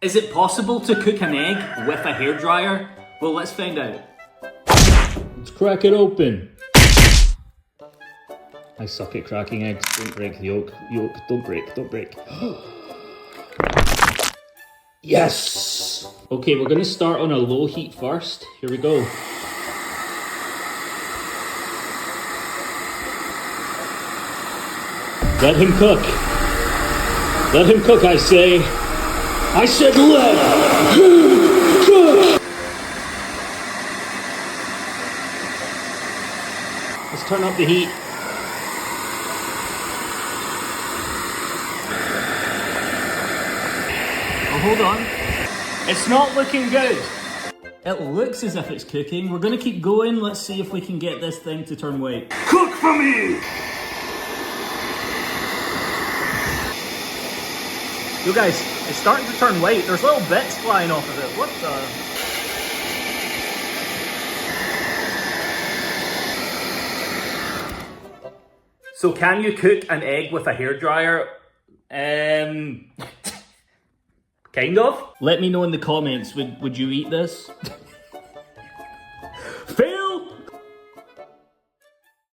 Is it possible to cook an egg with a hairdryer? Well, let's find out. Let's crack it open. I suck at cracking eggs. Don't break the yolk. Yolk, don't break, don't break. Yes! Okay, we're gonna start on a low heat first. Here we go. Let him cook. Let him cook, I say. I said let him cook! Let's turn up the heat. Oh, hold on. It's not looking good. It looks as if it's cooking. We're gonna keep going. Let's see if we can get this thing to turn white. Cook for me! You guys, it's starting to turn white. There's little bits flying off of it. What the? So can you cook an egg with a hairdryer? Kind of. Let me know in the comments, would you eat this?